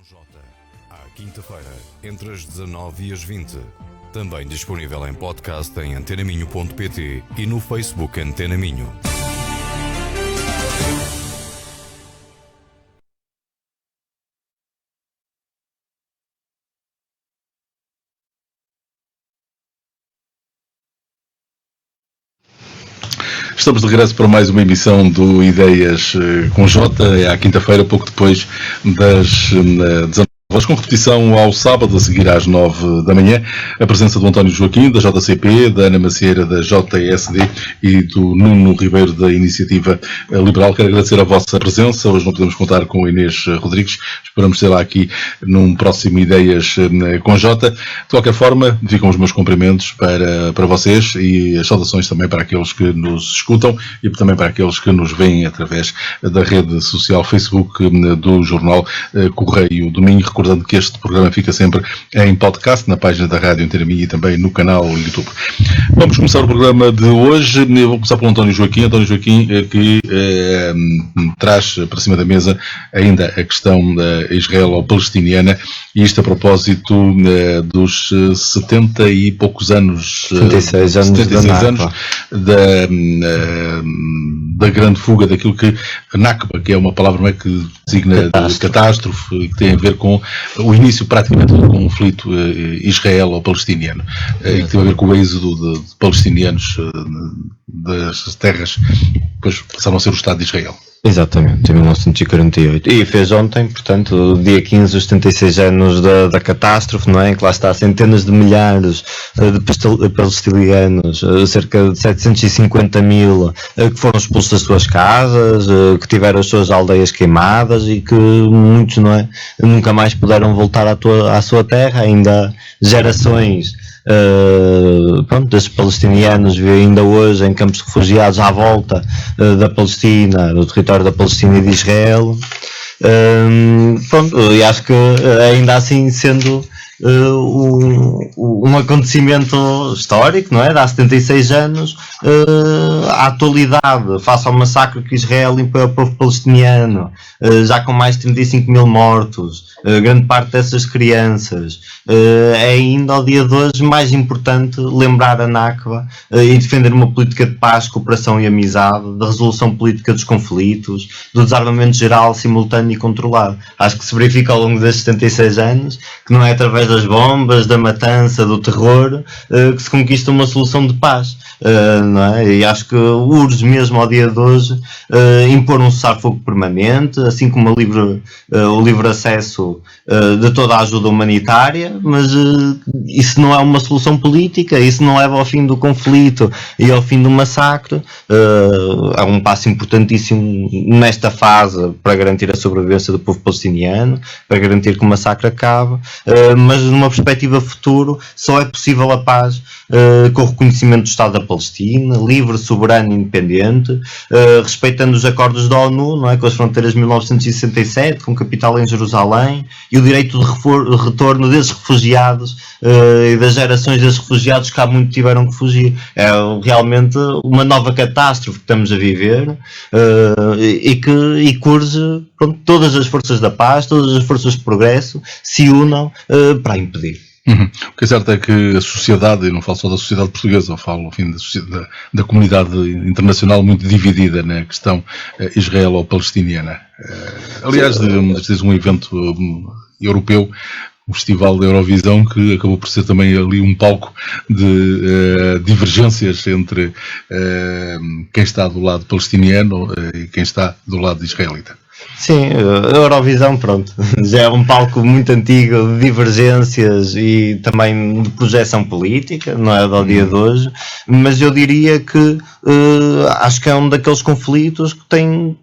Jota, à quinta-feira, entre as 19 e as 20. Também disponível em podcast em antenaminho.pt e no Facebook Antena Minho. Estamos de regresso para mais uma emissão do Ideias com Jota, é à quinta-feira, pouco depois das 19 horas, com repetição ao sábado, a seguir às 9 da manhã. A presença do António Joaquim, da JCP, da Ana Macieira, da JSD e do Nuno Ribeiro, da Iniciativa Liberal. Quero agradecer a vossa presença. Hoje não podemos contar com o Inês Rodrigues. Esperamos ter lá aqui num próximo Ideias com Jota. De qualquer forma, ficam os meus cumprimentos para vocês e as saudações também para aqueles que nos escutam e também para aqueles que nos veem através da rede social Facebook do jornal Correio do Minho. Recordando que este programa fica sempre em podcast, na página da Rádio Antena Minho e também no canal YouTube. Vamos começar o programa de hoje. Eu vou começar pelo António Joaquim. António Joaquim, que traz para cima da mesa ainda a questão israelo-palestiniana, e isto a propósito dos 70 e poucos anos, 76 anos da grande fuga, daquilo que a Nakba, que é uma palavra que designa de catástrofe, que tem a ver com o início praticamente do conflito israelo-palestiniano, e que tem a ver com o êxodo de palestinianos das terras que depois passaram a ser o Estado de Israel. Exatamente, em 1948. E fez ontem, portanto, dia 15, os 76 anos da catástrofe, não é? Que lá está, centenas de milhares de palestinianos, cerca de 750 mil, que foram expulsos das suas casas, que tiveram as suas aldeias queimadas e que muitos, não é? Nunca mais puderam voltar à sua terra. Ainda gerações desses palestinianos vivem ainda hoje em campos de refugiados à volta da Palestina, do território da Palestina e de Israel. E acho que ainda assim, sendo um acontecimento histórico, não é? De há 76 anos, a atualidade, face ao massacre que Israel impõe ao povo palestiniano, já com mais de 35 mil mortos, grande parte dessas crianças, é ainda ao dia de hoje mais importante lembrar a Nakba e defender uma política de paz, cooperação e amizade, da resolução política dos conflitos, do desarmamento geral, simultâneo e controlado. Acho que se verifica ao longo destes 76 anos que não é através das bombas, da matança, do terror, que se conquista uma solução de paz, não é? E acho que urge mesmo ao dia de hoje impor um cessar-fogo permanente, assim como o livre acesso de toda a ajuda humanitária, mas isso não é uma solução política, isso não leva ao fim do conflito e ao fim do massacre. Há um passo importantíssimo nesta fase para garantir a sobrevivência do povo palestiniano, para garantir que o massacre acabe, mas numa perspectiva futuro só é possível a paz com o reconhecimento do Estado da Palestina, livre, soberano e independente, respeitando os acordos da ONU, não é, com as fronteiras de 1967, com capital em Jerusalém, e o direito de retorno desses refugiados e das gerações desses refugiados que há muito tiveram que fugir. É realmente uma nova catástrofe que estamos a viver, e que urge todas as forças da paz, todas as forças de progresso se unam para a impedir. O que é certo é que a sociedade, e não falo só da sociedade portuguesa, eu falo, enfim, da comunidade internacional muito dividida na questão israelo-palestiniana. Aliás, um evento europeu, o Festival da Eurovisão, que acabou por ser também ali um palco de divergências entre quem está do lado palestiniano e quem está do lado israelita. Sim, a Eurovisão, pronto, já é um palco muito antigo de divergências e também de projeção política, não é do dia de hoje, mas eu diria que acho que é um daqueles conflitos que tem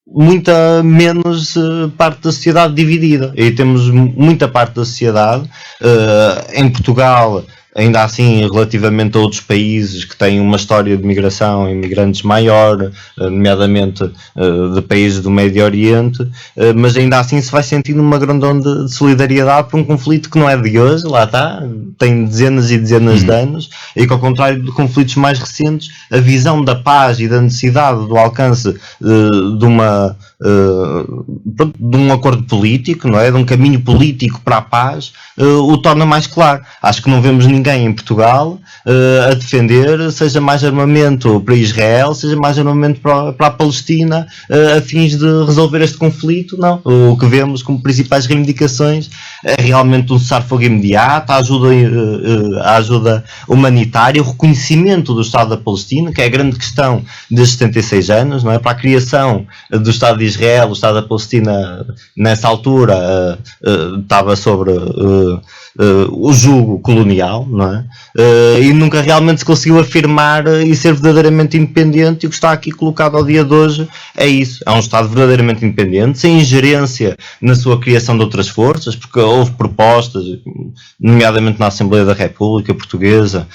muita menos parte da sociedade dividida, e temos muita parte da sociedade em Portugal. Ainda assim, relativamente a outros países que têm uma história de migração e imigrantes maior, nomeadamente de países do Médio Oriente, mas ainda assim se vai sentindo uma grande onda de solidariedade por um conflito que não é de hoje, lá está, tem dezenas e dezenas de anos, e que, ao contrário de conflitos mais recentes, a visão da paz e da necessidade do alcance de uma de um acordo político, não é? De um caminho político para a paz, o torna mais claro. Acho que não vemos ninguém em Portugal a defender, seja mais armamento para Israel, seja mais armamento para a Palestina, a fins de resolver este conflito. Não. O que vemos como principais reivindicações é realmente um cessar-fogo imediato, a ajuda humanitária, o reconhecimento do Estado da Palestina, que é a grande questão destes 76 anos, não é? Para a criação do Estado de Israel, o Estado da Palestina, nessa altura, estava sobre o jugo colonial, não é? E nunca realmente se conseguiu afirmar e ser verdadeiramente independente, e o que está aqui colocado ao dia de hoje é isso, é um Estado verdadeiramente independente, sem ingerência na sua criação de outras forças, porque houve propostas, nomeadamente na Assembleia da República Portuguesa,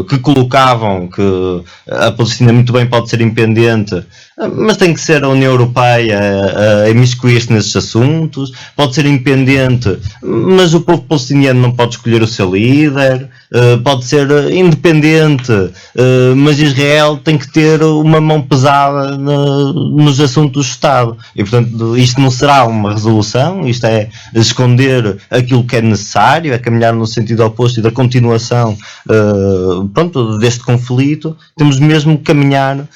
que colocavam que a Palestina muito bem pode ser independente, mas tem que ser a União Europeia a imiscuir-se nesses assuntos, pode ser independente, mas o povo palestiniano não pode escolher o seu líder, pode ser independente, mas Israel tem que ter uma mão pesada nos assuntos do Estado. E, portanto, isto não será uma resolução, isto é esconder aquilo que é necessário, é caminhar no sentido oposto e da continuação deste conflito. Temos mesmo que caminhar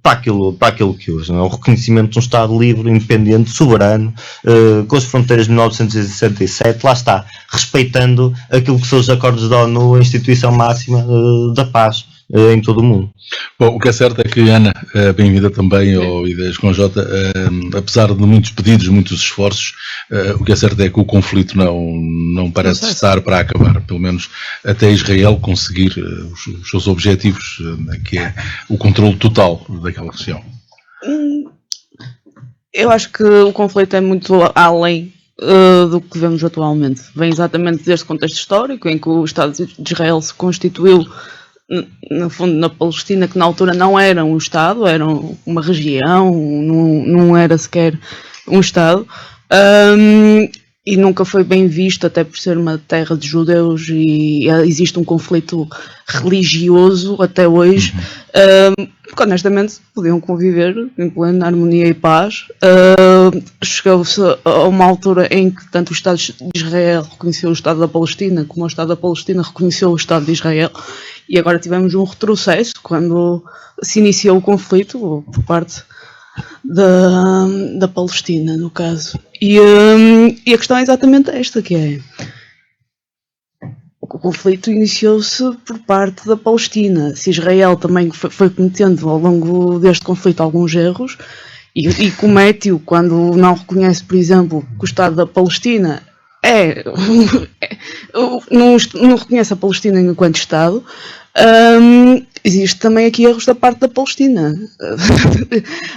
para aquilo que hoje, não é? O reconhecimento de um Estado livre, independente, soberano, com as fronteiras de 1967, lá está, respeitando aquilo que são os acordos da ONU, a instituição máxima da paz em todo o mundo. Bom, o que é certo é que, Ana, bem-vinda também ao Ideias com Jota, apesar de muitos pedidos, muitos esforços, o que é certo é que o conflito não parece estar para acabar, pelo menos até Israel conseguir os seus objetivos, que é o controle total daquela região. Eu acho que o conflito é muito além do que vemos atualmente. Vem exatamente deste contexto histórico em que o Estado de Israel se constituiu, no fundo, na Palestina, que na altura não era um Estado, era uma região, não era sequer um Estado, e nunca foi bem visto, até por ser uma terra de judeus, e existe um conflito religioso até hoje, porque honestamente podiam conviver em plena harmonia e paz. Chegou-se a uma altura em que tanto o Estado de Israel reconheceu o Estado da Palestina, como o Estado da Palestina reconheceu o Estado de Israel, e agora tivemos um retrocesso quando se iniciou o conflito por parte da Palestina, no caso. E a questão é exatamente esta, que é: o conflito iniciou-se por parte da Palestina. Se Israel também foi cometendo ao longo deste conflito alguns erros, e comete-o quando não reconhece, por exemplo, que o Estado da Palestina não reconhece a Palestina enquanto Estado, existe também aqui erros da parte da Palestina.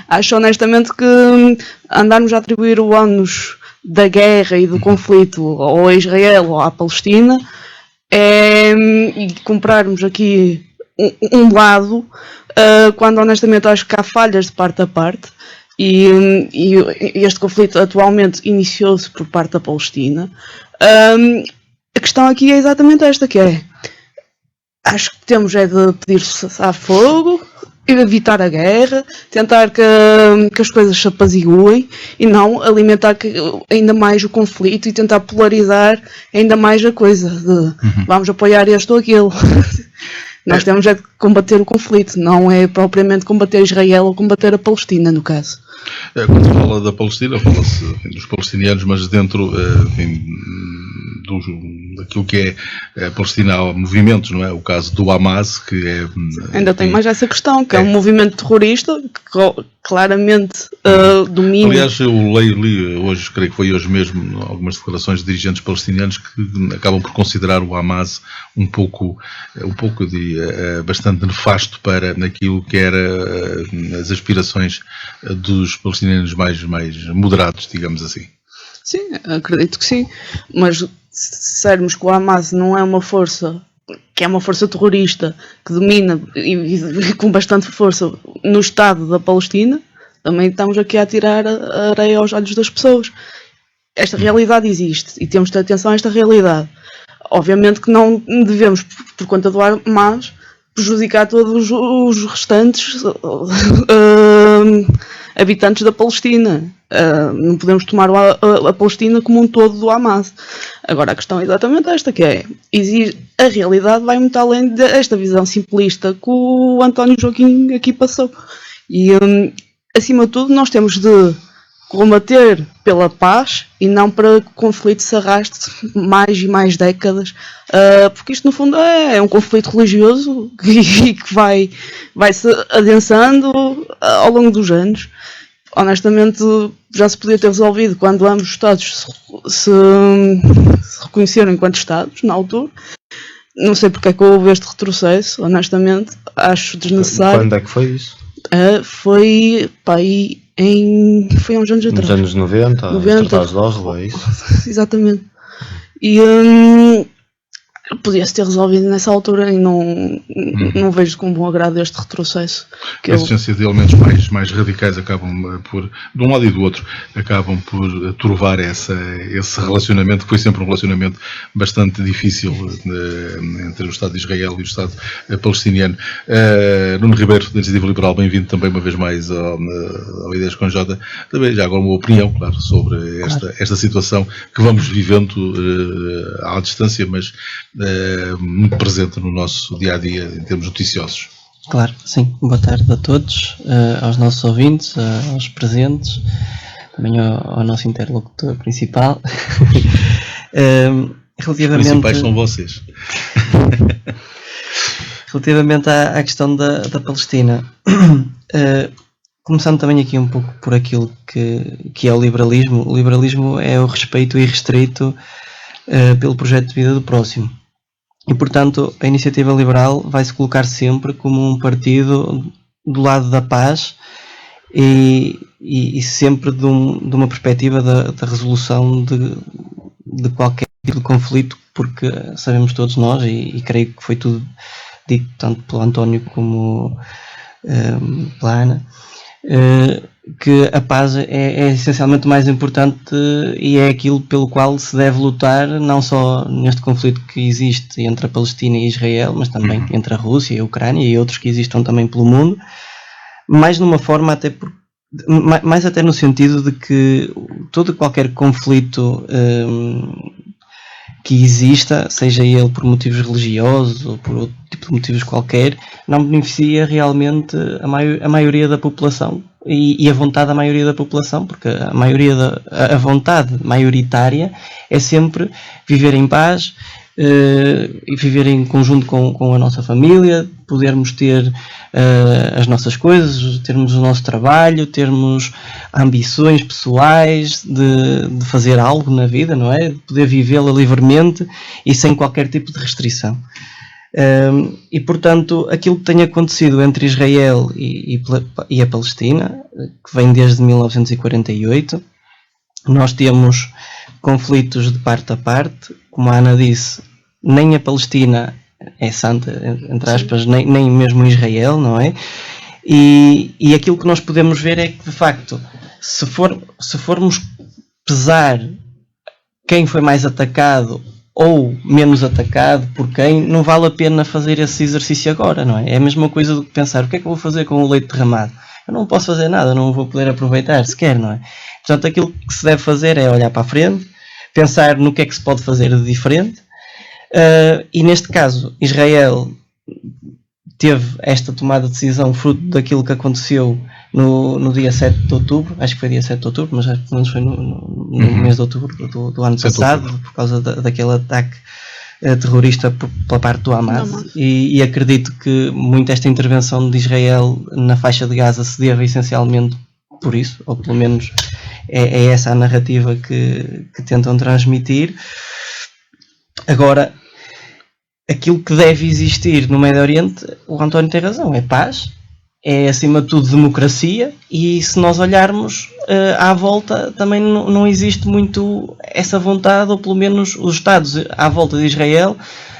Acho honestamente que andarmos a atribuir o ónus da guerra e do conflito ou a Israel ou à Palestina e comprarmos aqui um lado, quando honestamente acho que há falhas de parte a parte, e este conflito atualmente iniciou-se por parte da Palestina. A questão aqui é exatamente esta, que é: acho que temos é de pedir cessar fogo, evitar a guerra, tentar que as coisas se apaziguem e não alimentar ainda mais o conflito e tentar polarizar ainda mais a coisa de vamos apoiar este ou aquele. Nós temos é de combater o conflito, não é propriamente combater Israel ou combater a Palestina, no caso. Quando se fala da Palestina, fala-se dos palestinianos, mas dentro daquilo que é a Palestina há movimentos, não é? O caso do Hamas, que é... Ainda tem mais essa questão, que é um movimento terrorista que claramente domina... Aliás, eu li hoje, creio que foi hoje mesmo, algumas declarações de dirigentes palestinianos que acabam por considerar o Hamas bastante nefasto para aquilo que era as aspirações dos palestinianos mais moderados, digamos assim. Sim, acredito que sim, mas se dissermos que o Hamas não é uma força, que é uma força terrorista que domina e com bastante força no Estado da Palestina, também estamos aqui a tirar a areia aos olhos das pessoas. Esta realidade existe e temos de ter atenção a esta realidade. Obviamente que não devemos, por conta do Hamas, prejudicar todos os restantes habitantes da Palestina. Não podemos tomar a Palestina como um todo do Hamas. Agora, a questão é exatamente esta, que é, a realidade vai muito além desta visão simplista que o António Joaquim aqui passou. E, acima de tudo, nós temos de combater pela paz e não para que o conflito se arraste mais e mais décadas, porque isto no fundo é um conflito religioso que vai se adensando ao longo dos anos. Honestamente, já se podia ter resolvido quando ambos os Estados se reconheceram enquanto Estados, na altura. Não sei porque é que houve este retrocesso, honestamente, acho desnecessário. Quando é que foi isso? Foi há uns anos atrás. Nos anos 90, os tratados de Oslo, é isso? Exatamente. E podia-se ter resolvido nessa altura e não vejo com bom agrado este retrocesso. A existência de elementos mais radicais acabam por, de um lado e do outro, acabam por turvar esse relacionamento, que foi sempre um relacionamento bastante difícil entre o Estado de Israel e o Estado palestiniano. Nuno Ribeiro, da Iniciativa Liberal, bem-vindo também uma vez mais ao Ideias com Jota. Também já agora uma opinião, claro, sobre esta situação que vamos vivendo à distância, mas muito presente no nosso dia-a-dia em termos noticiosos. Claro, sim. Boa tarde a todos, aos nossos ouvintes, aos presentes, também ao nosso interlocutor principal. Os principais são vocês. Relativamente à questão da Palestina, começando também aqui um pouco por aquilo que é o liberalismo. O liberalismo é o respeito irrestrito pelo projeto de vida do próximo. E, portanto, a Iniciativa Liberal vai se colocar sempre como um partido do lado da paz e sempre de uma perspectiva da resolução de qualquer tipo de conflito, porque sabemos todos nós, e creio que foi tudo dito tanto pelo António como pela Ana, que a paz é essencialmente o mais importante e é aquilo pelo qual se deve lutar, não só neste conflito que existe entre a Palestina e Israel, mas também entre a Rússia e a Ucrânia e outros que existam também pelo mundo, mais numa forma mais até no sentido de que todo qualquer conflito que exista, seja ele por motivos religiosos ou por outro tipo de motivos qualquer, não beneficia realmente a maioria da população e a vontade da maioria da população, porque a vontade maioritária é sempre viver em paz e viver em conjunto com a nossa família, podermos ter as nossas coisas, termos o nosso trabalho, termos ambições pessoais de fazer algo na vida, não é? De poder vivê-la livremente e sem qualquer tipo de restrição. E portanto, aquilo que tem acontecido entre Israel e a Palestina, que vem desde 1948, nós temos conflitos de parte a parte, como a Ana disse, nem a Palestina é santa, entre aspas, nem mesmo Israel, não é? E aquilo que nós podemos ver é que, de facto, se formos pesar quem foi mais atacado ou menos atacado por quem, não vale a pena fazer esse exercício agora, não é? É a mesma coisa do que pensar, o que é que eu vou fazer com o leite derramado? Eu não posso fazer nada, não vou poder aproveitar sequer, não é? Portanto, aquilo que se deve fazer é olhar para a frente, pensar no que é que se pode fazer de diferente, e neste caso, Israel teve esta tomada de decisão fruto daquilo que aconteceu no dia 7 de outubro, acho que foi dia 7 de outubro, mas pelo menos foi no mês de outubro do ano passado, por causa daquele ataque terrorista pela parte do Hamas, e acredito que muito esta intervenção de Israel na faixa de Gaza se deve essencialmente por isso, ou pelo menos é essa a narrativa que tentam transmitir. Agora, aquilo que deve existir no Médio Oriente, o António tem razão, é paz, é acima de tudo democracia, e se nós olharmos à volta também não existe muito essa vontade, ou pelo menos os Estados à volta de Israel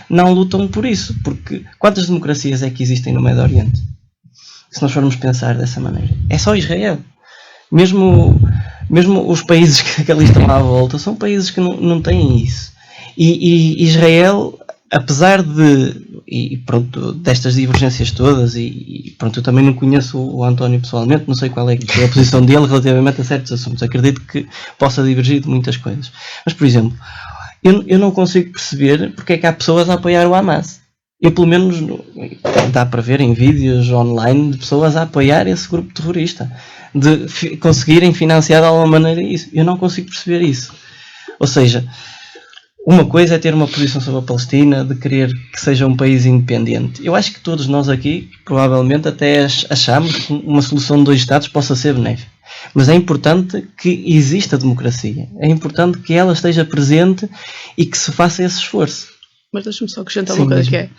não lutam por isso, porque quantas democracias é que existem no Médio Oriente? Se nós formos pensar dessa maneira, é só Israel. Mesmo os países que ali estão à volta são países que não têm isso. E Israel, apesar de e pronto, destas divergências todas, e pronto, eu também não conheço o António pessoalmente, não sei qual é a posição dele relativamente a certos assuntos, acredito que possa divergir de muitas coisas, mas por exemplo, eu não consigo perceber porque é que há pessoas a apoiar o Hamas. Eu pelo menos, dá para ver em vídeos online de pessoas a apoiar esse grupo terrorista, de conseguirem financiar de alguma maneira isso. Eu não consigo perceber isso. Ou seja, uma coisa é ter uma posição sobre a Palestina, de querer que seja um país independente. Eu acho que todos nós aqui, provavelmente, até achamos que uma solução de 2 Estados possa ser benéfica. Mas é importante que exista democracia. É importante que ela esteja presente e que se faça esse esforço. Mas deixa-me só acrescentar uma coisa, que é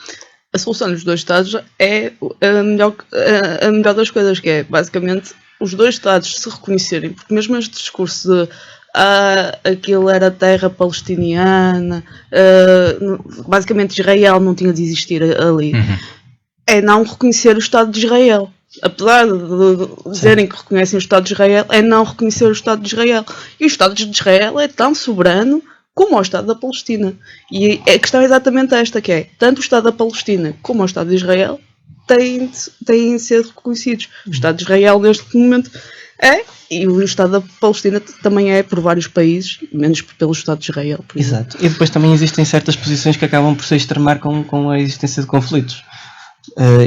a solução dos 2 Estados é a melhor das coisas, que é basicamente os 2 Estados se reconhecerem, porque mesmo este discurso de aquilo era terra palestiniana, basicamente Israel não tinha de existir ali, é não reconhecer o Estado de Israel. Apesar de dizerem que reconhecem o Estado de Israel, é não reconhecer o Estado de Israel. E o Estado de Israel é tão soberano como o Estado da Palestina. E a questão é exatamente esta, que é, tanto o Estado da Palestina como o Estado de Israel têm de ser reconhecidos. O Estado de Israel, neste momento, é, e o Estado da Palestina também é por vários países, menos pelo Estado de Israel. Exato. E depois também existem certas posições que acabam por se extremar com a existência de conflitos.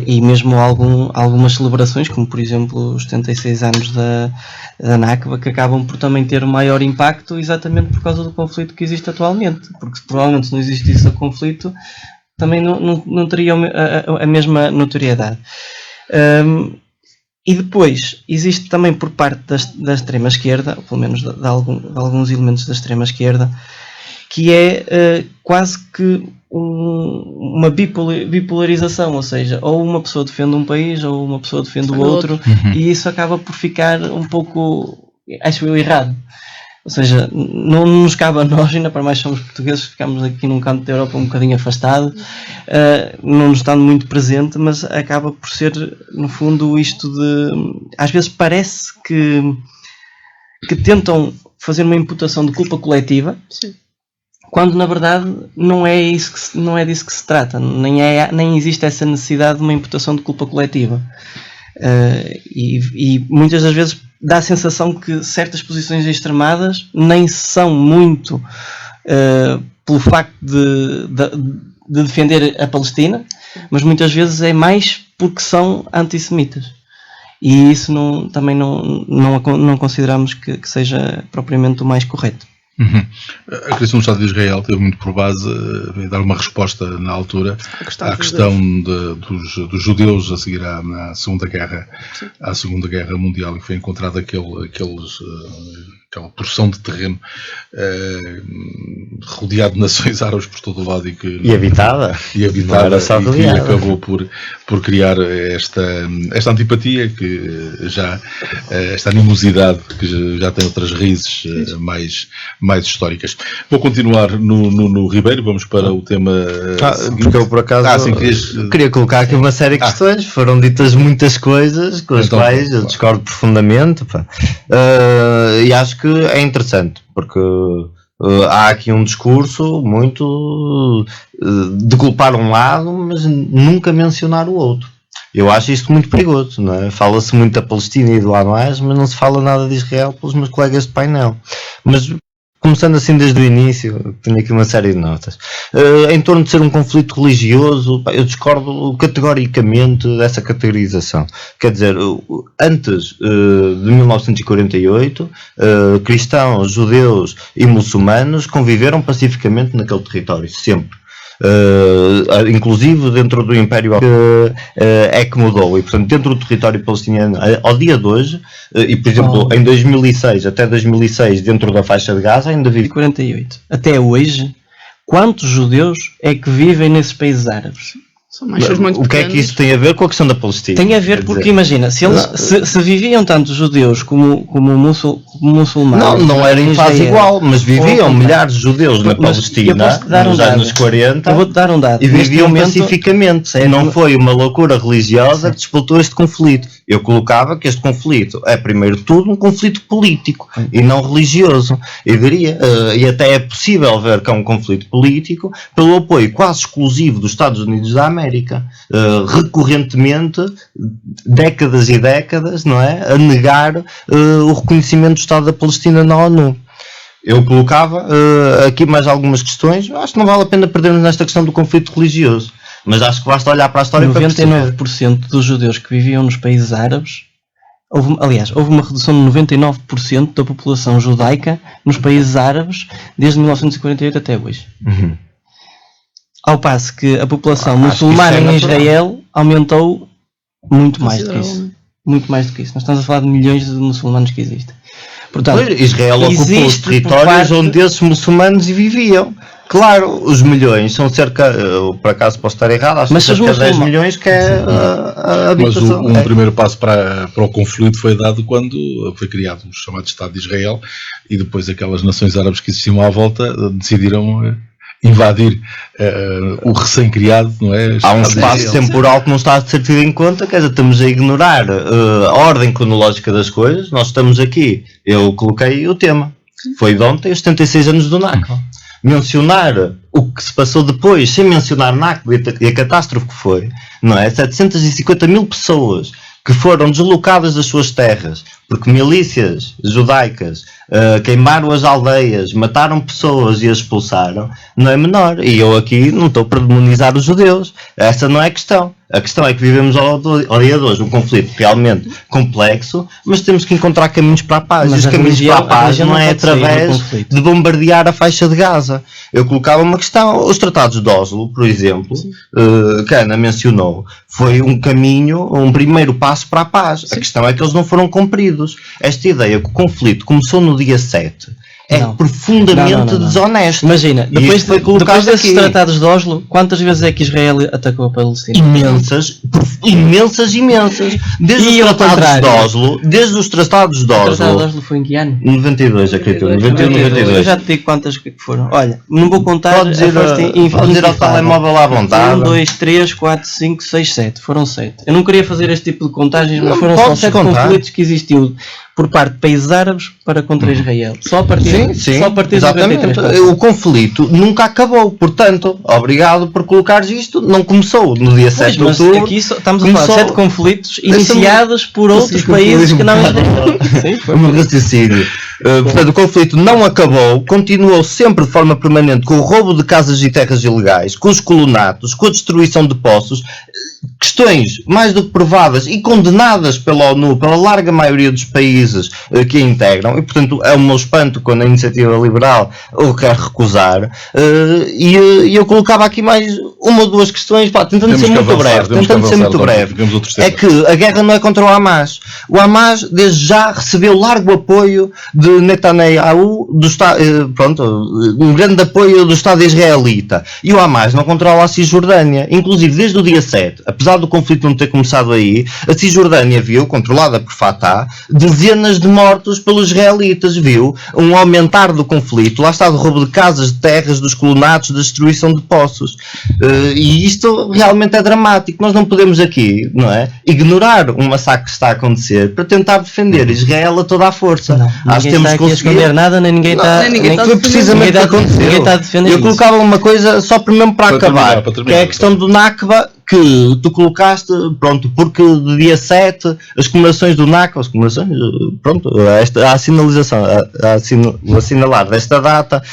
E mesmo algumas celebrações, como por exemplo os 76 anos da Nakba, que acabam por também ter um maior impacto exatamente por causa do conflito que existe atualmente, porque provavelmente se não existisse o conflito também não teria a mesma notoriedade. E depois existe também por parte da extrema esquerda, ou pelo menos de alguns elementos da extrema esquerda, que é quase que uma bipolarização, ou seja, ou uma pessoa defende um país ou uma pessoa defende o outro, e isso acaba por ficar um pouco, acho eu, errado. Ou seja, não nos cabe a nós, ainda para mais somos portugueses, ficamos aqui num canto da Europa um bocadinho afastado, não nos estando muito presente, mas acaba por ser, no fundo, isto de... Às vezes parece que tentam fazer uma imputação de culpa coletiva. Sim. Quando na verdade não é disso que se trata, nem existe essa necessidade de uma imputação de culpa coletiva. E muitas das vezes dá a sensação que certas posições extremadas nem são muito pelo facto de defender a Palestina, mas muitas vezes é mais porque são antissemitas. E isso também não consideramos que seja propriamente o mais correto. A criação do Estado de Israel teve muito por base dar uma resposta na altura à questão dos judeus a seguir à Segunda Guerra Mundial, e foi encontrado aquela porção de terreno rodeado de nações árabes por todo o lado e habitada e que acabou por criar esta antipatia esta animosidade que já tem outras raízes mais históricas. Vou continuar no Ribeiro, vamos para o tema porque eu por acaso queria colocar aqui uma série de questões. Foram ditas muitas coisas com as quais eu discordo profundamente, e acho que é interessante, porque há aqui um discurso muito de culpar um lado, mas nunca mencionar o outro. Eu acho isto muito perigoso, não é? Fala-se muito da Palestina e do Hamas, mas não se fala nada de Israel pelos meus colegas de painel. Mas começando assim desde o início, tenho aqui uma série de notas. Em torno de ser um conflito religioso, eu discordo categoricamente dessa categorização. Quer dizer, antes de 1948, cristãos, judeus e muçulmanos conviveram pacificamente naquele território, sempre. Inclusive dentro do Império é que mudou, e portanto dentro do território palestiniano ao dia de hoje, e por exemplo em 2006 até 2006 dentro da faixa de Gaza ainda vive 48. Até hoje, quantos judeus é que vivem nesses países árabes? São manchas muito o que é que isso tem a ver com a questão da Palestina? Tem a ver porque, imagina, se eles se viviam tanto judeus como muçulmanos... Não era em fase igual, mas viviam milhares de judeus na Palestina nos anos 40. Eu vou-te dar um dado. E viviam pacificamente. Não foi uma loucura religiosa que disputou este conflito. Eu colocava que este conflito é, primeiro de tudo, um conflito político e não religioso. Eu diria, e até é possível ver que é um conflito político pelo apoio quase exclusivo dos Estados Unidos da América América, recorrentemente, décadas e décadas, não é? A negar o reconhecimento do Estado da Palestina na ONU. Eu colocava aqui mais algumas questões. Acho que não vale a pena perdermos nesta questão do conflito religioso, mas acho que basta olhar para a história 99% dos judeus que viviam nos países árabes, houve uma redução de 99% da população judaica nos países árabes desde 1948 até hoje. Uhum. Ao passo que a população muçulmana em Israel aumentou muito mais do que isso. Muito mais do que isso. Nós estamos a falar de milhões de muçulmanos que existem. Portanto, Israel ocupou os territórios onde esses muçulmanos viviam. Claro, os milhões são cerca, por acaso posso estar errado, acho que cerca de 10 milhões que é a habitação. Mas primeiro passo para o conflito foi dado quando foi criado o chamado Estado de Israel e depois aquelas nações árabes que existiam à volta decidiram invadir o recém-criado, não é? Há um espaço temporal que não está a ser tido em conta, quer dizer, estamos a ignorar a ordem cronológica das coisas. Nós estamos aqui, eu coloquei o tema, foi de ontem, os 76 anos do Nakba. Mencionar o que se passou depois, sem mencionar Nakba e a catástrofe que foi, não é? 750 mil pessoas que foram deslocadas das suas terras, porque milícias judaicas queimaram as aldeias, mataram pessoas e as expulsaram, não é menor. E eu aqui não estou para demonizar os judeus, essa não é a questão. A questão é que vivemos ao dia de hoje um conflito realmente complexo, mas temos que encontrar caminhos para a paz. E os caminhos para a paz não é através de bombardear a faixa de Gaza. Eu colocava uma questão, os tratados de Oslo, por exemplo, que a Ana mencionou, foi um caminho, um primeiro passo para a paz. Sim. A questão é que eles não foram cumpridos. Esta ideia que o conflito começou no dia 7 é profundamente desonesto. Imagina, depois desses tratados de Oslo, quantas vezes é que Israel atacou a Palestina? Imensas. Desde os tratados de Oslo, O tratado de Oslo foi em que ano? 92, acredito. 92. Eu já te digo quantas que foram. Olha, não vou contar. Pode dizer ao telemóvel à vontade. 1, 2, 3, 4, 5, 6, 7. Foram 7. Eu não queria fazer este tipo de contagens, mas foram só 7 conflitos que existiu por parte de países árabes para contra Israel. Só a partir de 93. O conflito nunca acabou. Portanto, obrigado por colocares isto. Não começou no dia 7 de outubro. Aqui estamos a falar de 7 conflitos iniciados por outros países que não Israel. Foi um raciocínio. Portanto, o conflito não acabou. Continuou sempre de forma permanente com o roubo de casas e terras ilegais, com os colonatos, com a destruição de poços. Questões mais do que provadas e condenadas pela ONU, pela larga maioria dos países que a integram, e portanto é o meu espanto quando a Iniciativa Liberal o quer recusar. E eu colocava aqui mais uma ou duas questões, tentando ser muito breve. É que a guerra não é contra o Hamas. O Hamas desde já recebeu largo apoio de Netanyahu, um grande apoio do Estado israelita, e o Hamas não controla a Cisjordânia, inclusive desde o dia 7. Apesar do conflito não ter começado aí, a Cisjordânia viu, controlada por Fatah, dezenas de mortos pelos israelitas, viu um aumentar do conflito, lá está, do roubo de casas, de terras, dos colonatos, da destruição de poços. E isto realmente é dramático. Nós não podemos aqui, não é, ignorar um massacre que está a acontecer para tentar defender Israel a toda a força. Ninguém está aqui a esconder nada, nem ninguém está... Foi precisamente o que aconteceu. Eu colocava uma coisa só mesmo para acabar, que é a questão do Nakba, que tu colocaste, pronto, porque de dia 7 as comemorações do Nakba, o assinalar desta data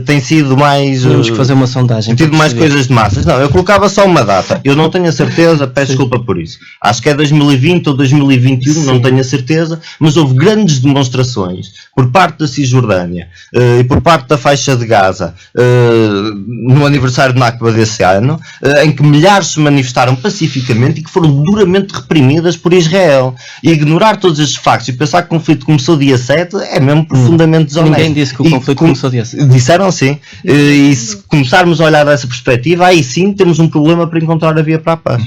tem sido mais... Temos que fazer uma sondagem. Tem tido mais coisas de massas. Não, eu colocava só uma data. Eu não tenho a certeza, peço desculpa por isso. Acho que é 2020 ou 2021, não tenho a certeza, mas houve grandes demonstrações por parte da Cisjordânia e por parte da faixa de Gaza no aniversário do Nakba desse ano, em que milhares se manifestaram pacificamente e que foram duramente reprimidas por Israel. E ignorar todos estes factos e pensar que o conflito começou dia 7 é mesmo profundamente desonesto. Ninguém disse que o conflito começou dia 7. Disseram sim. E se começarmos a olhar dessa perspectiva, aí sim temos um problema para encontrar a via para a paz.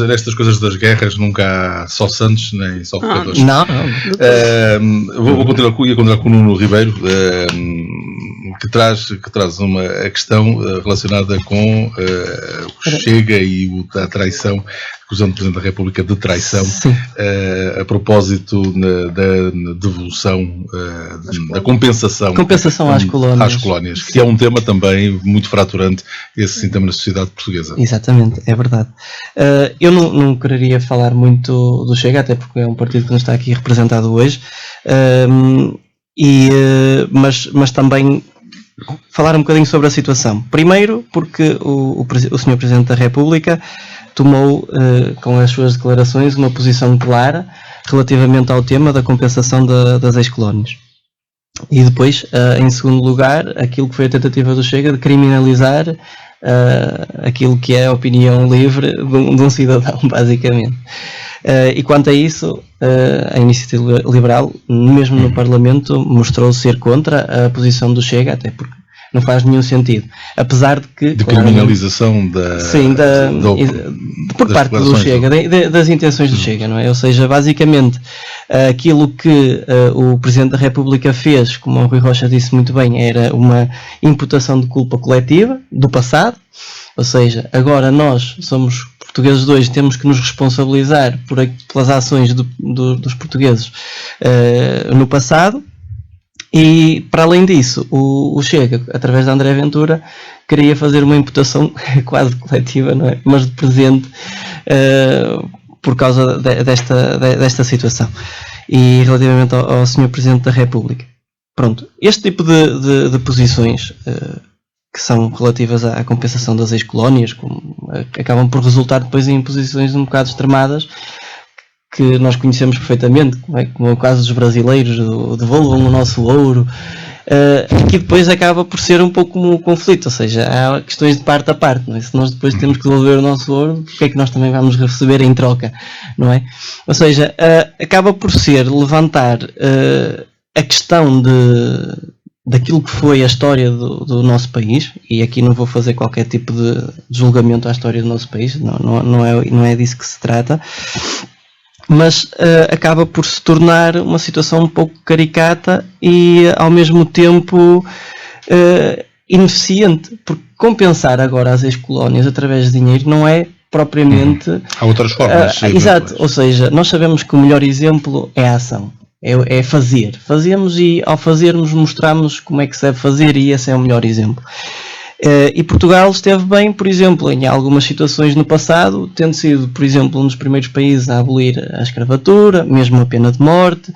Nestas coisas das guerras nunca há só santos nem só pecadores. Não. Vou continuar com o Nuno Ribeiro. que traz a questão relacionada com o Chega e a traição, acusando o Presidente da República de traição, a propósito da devolução, da compensação às colónias, que é um tema também muito fraturante, esse sim também na sociedade portuguesa. Exatamente, é verdade. Eu não quereria falar muito do Chega, até porque é um partido que não está aqui representado hoje, mas também falar um bocadinho sobre a situação. Primeiro, porque o Sr. Presidente da República tomou, com as suas declarações, uma posição clara relativamente ao tema da compensação das ex-colónias. E depois, em segundo lugar, aquilo que foi a tentativa do Chega de criminalizar aquilo que é a opinião livre de um cidadão, basicamente. E quanto a isso, a Iniciativa Liberal, mesmo no Parlamento, mostrou ser contra a posição do Chega, até porque não faz nenhum sentido. Apesar de que... De criminalização por parte do Chega, das intenções do Chega, não é? Ou seja, basicamente, aquilo que o Presidente da República fez, como o Rui Rocha disse muito bem, era uma imputação de culpa coletiva do passado. Ou seja, agora nós somos portugueses de hoje, temos que nos responsabilizar pelas ações dos portugueses no passado. E, para além disso, o Chega, através de André Ventura, queria fazer uma imputação quase coletiva, não é? Mas de presente, por causa desta situação. E relativamente ao Sr. Presidente da República. Pronto, este tipo de posições que são relativas à compensação das ex-colónias, acabam por resultar depois em posições um bocado extremadas, que nós conhecemos perfeitamente, como é o caso dos brasileiros, devolvam o nosso ouro, que depois acaba por ser um pouco como o conflito, ou seja, há questões de parte a parte, não é? Se nós depois temos que devolver o nosso ouro, porque é que nós também vamos receber em troca, não é? Ou seja, acaba por ser levantar a questão daquilo que foi a história do nosso país, e aqui não vou fazer qualquer tipo de julgamento à história do nosso país, não é disso que se trata, mas acaba por se tornar uma situação um pouco caricata e ao mesmo tempo ineficiente, porque compensar agora as ex-colónias através de dinheiro não é propriamente... Há outras formas. Exato, ou seja, nós sabemos que o melhor exemplo é a ação, é fazer. Fazemos e ao fazermos mostramos como é que se deve fazer e esse é o melhor exemplo. E Portugal esteve bem, por exemplo, em algumas situações no passado, tendo sido, por exemplo, um dos primeiros países a abolir a escravatura, mesmo a pena de morte.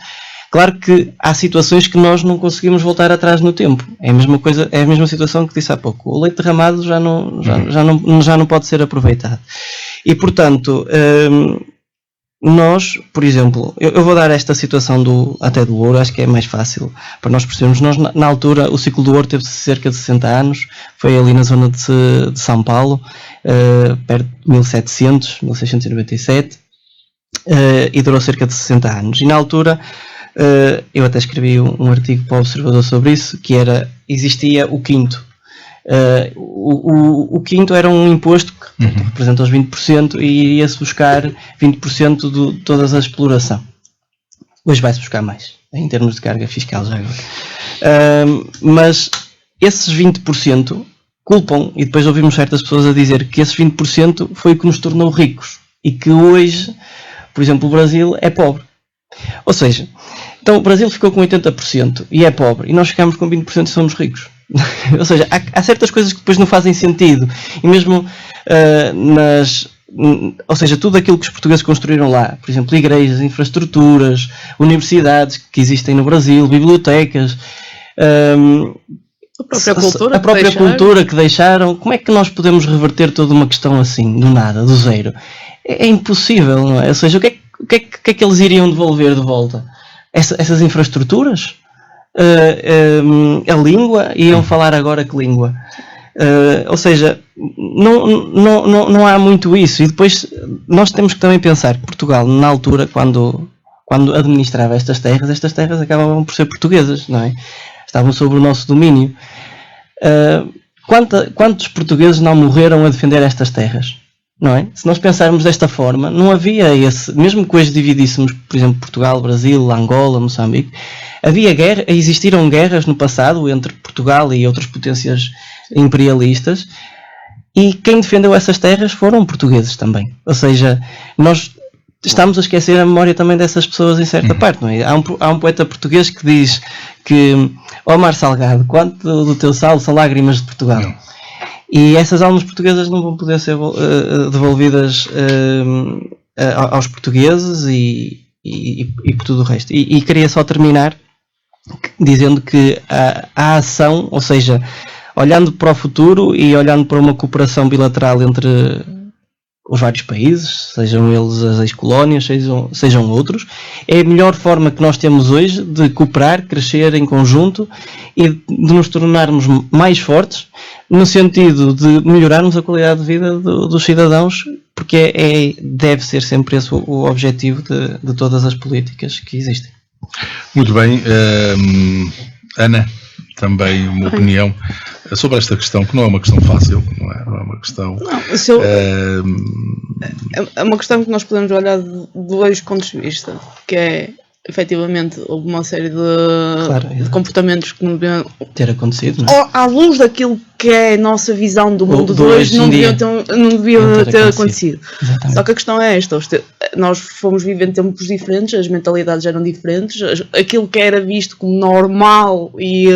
Claro que há situações que nós não conseguimos voltar atrás no tempo. É a mesma coisa, é a mesma situação que disse há pouco. O leite derramado já não pode ser aproveitado. E, portanto, nós, por exemplo, eu vou dar esta situação do ouro, acho que é mais fácil para nós percebermos. Nós, na altura, o ciclo do ouro teve cerca de 60 anos, foi ali na zona de São Paulo, perto de 1697, e durou cerca de 60 anos. E na altura, eu até escrevi um artigo para o Observador sobre isso, que existia o quinto. O quinto era um imposto que representa os 20% e iria-se buscar 20% de toda a exploração. Hoje vai-se buscar mais, em termos de carga fiscal já agora. Mas esses 20% culpam, e depois ouvimos certas pessoas a dizer que esses 20% foi o que nos tornou ricos e que hoje, por exemplo, o Brasil é pobre. Ou seja, então o Brasil ficou com 80% e é pobre, e nós ficamos com 20% e somos ricos. Ou seja, há certas coisas que depois não fazem sentido, e mesmo ou seja, tudo aquilo que os portugueses construíram lá, por exemplo, igrejas, infraestruturas, universidades que existem no Brasil, bibliotecas, a própria cultura que deixaram, como é que nós podemos reverter toda uma questão assim, do nada, do zero? É impossível, não é? Ou seja, o que é que eles iriam devolver de volta? Essas infraestruturas? A língua, iam falar agora que língua? Ou seja, não há muito isso. E depois nós temos que também pensar que Portugal, na altura, quando administrava estas terras acabavam por ser portuguesas, não é? Estavam sob o nosso domínio. Quantos portugueses não morreram a defender estas terras? não é? Se nós pensarmos desta forma, não havia esse, mesmo que hoje dividíssemos, por exemplo, Portugal, Brasil, Angola, Moçambique, existiram guerras no passado entre Portugal e outras potências imperialistas, e quem defendeu essas terras foram portugueses também. Ou seja, nós estamos a esquecer a memória também dessas pessoas em certa parte, não é? Há um poeta português que diz que, ó Mar Salgado, quanto do teu sal são lágrimas de Portugal. E essas almas portuguesas não vão poder ser devolvidas aos portugueses e por tudo o resto. E queria só terminar dizendo que a ação, ou seja, olhando para o futuro e olhando para uma cooperação bilateral entre os vários países, sejam eles as ex-colónias, sejam outros, é a melhor forma que nós temos hoje de cooperar, crescer em conjunto e de nos tornarmos mais fortes, no sentido de melhorarmos a qualidade de vida dos cidadãos, porque deve ser sempre esse o objetivo de todas as políticas que existem. Muito bem. Ana, também uma opinião sobre esta questão, que não é uma questão fácil, não é uma questão... Não, é uma questão que nós podemos olhar de dois pontos de vista, que é, efetivamente, houve uma série de comportamentos que não deviam ter acontecido, não é? À luz daquilo que é a nossa visão do mundo de hoje, não deviam ter acontecido. Exatamente. Só que a questão é esta, nós fomos vivendo tempos diferentes, as mentalidades eram diferentes, aquilo que era visto como normal e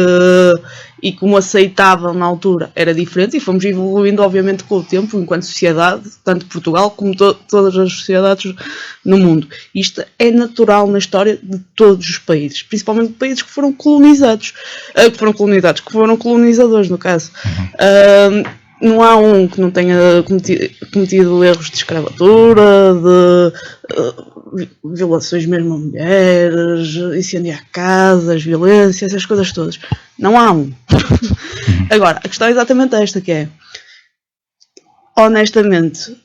como aceitável na altura era diferente, e fomos evoluindo obviamente com o tempo enquanto sociedade, tanto Portugal como todas as sociedades no mundo. Isto é natural na história de todos os países, principalmente países que foram colonizadores no caso. Não há um que não tenha cometido erros de escravatura, de violações mesmo a mulheres, incendiar casas, violência, essas coisas todas. Não há um. Agora, a questão é exatamente esta, que é, honestamente,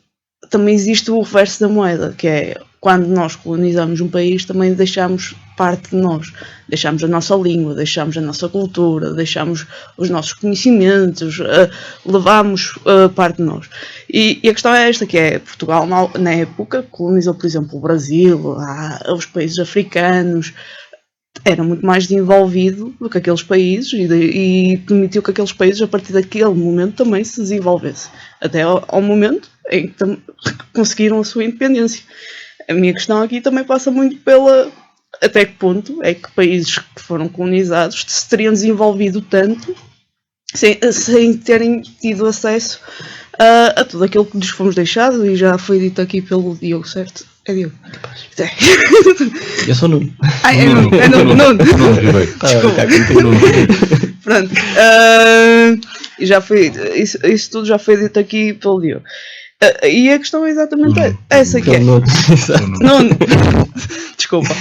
também existe o reverso da moeda, que é, quando nós colonizamos um país, também deixamos parte de nós. Deixamos a nossa língua, deixamos a nossa cultura, deixamos os nossos conhecimentos, levamos parte de nós. E a questão é esta, que é, Portugal, na época, colonizou, por exemplo, o Brasil, os países africanos, era muito mais desenvolvido do que aqueles países e permitiu que aqueles países, a partir daquele momento, também se desenvolvessem. Até ao momento em que conseguiram a sua independência. A minha questão aqui também passa muito pela... Até que ponto é que países que foram colonizados se teriam desenvolvido tanto sem terem tido acesso a tudo aquilo que lhes fomos deixado, e já foi dito aqui pelo Diogo, certo? É Diogo? É. Eu sou Nuno. É Nuno. Desculpa. Pronto. E já foi, isso tudo já foi dito aqui pelo Diogo. E a questão é exatamente essa que é. Nuno. Desculpa.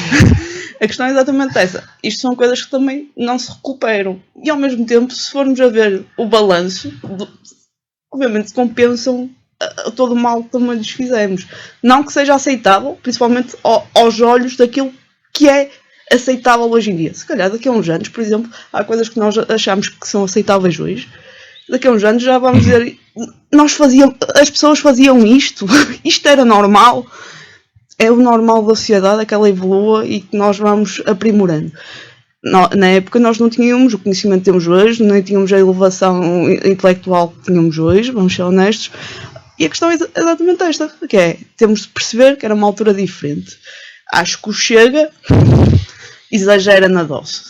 A questão é exatamente essa. Isto são coisas que também não se recuperam. E ao mesmo tempo, se formos a ver o balanço, obviamente compensam todo o mal que também lhes fizemos. Não que seja aceitável, principalmente aos olhos daquilo que é aceitável hoje em dia. Se calhar daqui a uns anos, por exemplo, há coisas que nós achamos que são aceitáveis hoje. Daqui a uns anos já vamos dizer, as pessoas faziam isto era normal. É o normal da sociedade, é que ela evolua e que nós vamos aprimorando. Na época nós não tínhamos o conhecimento que temos hoje, nem tínhamos a elevação intelectual que tínhamos hoje, vamos ser honestos. E a questão é exatamente esta, que é, temos de perceber que era uma altura diferente. Acho que o Chega exagera na dose.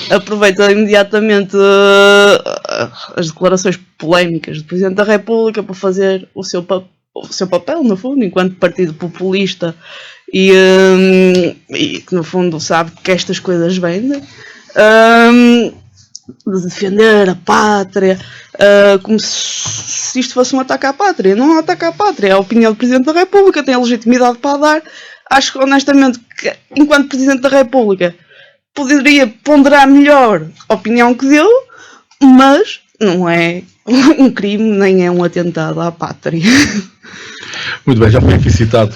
Aproveita imediatamente as declarações polémicas do Presidente da República para fazer o seu papel, no fundo, enquanto partido populista e que, no fundo, sabe que estas coisas vendem. De defender a pátria, como se isto fosse um ataque à pátria. Não é um ataque à pátria, é a opinião do Presidente da República, tem a legitimidade para a dar. Acho que, honestamente, que enquanto Presidente da República poderia ponderar melhor a opinião que deu, mas não é um crime, nem é um atentado à pátria. Muito bem, já foi aqui citado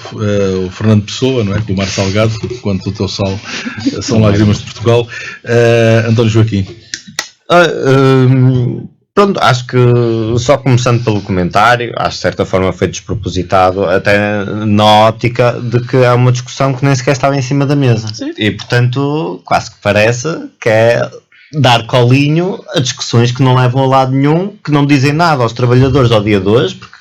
o Fernando Pessoa, não é? Com o Mar Salgado, quanto o teu sal são lágrimas de Portugal. António Joaquim. Pronto, acho que, só começando pelo comentário, acho de certa forma foi despropositado, até na ótica de que é uma discussão que nem sequer estava em cima da mesa. Sim. E, portanto, quase que parece que é dar colinho a discussões que não levam a lado nenhum, que não dizem nada aos trabalhadores ao dia de hoje, porque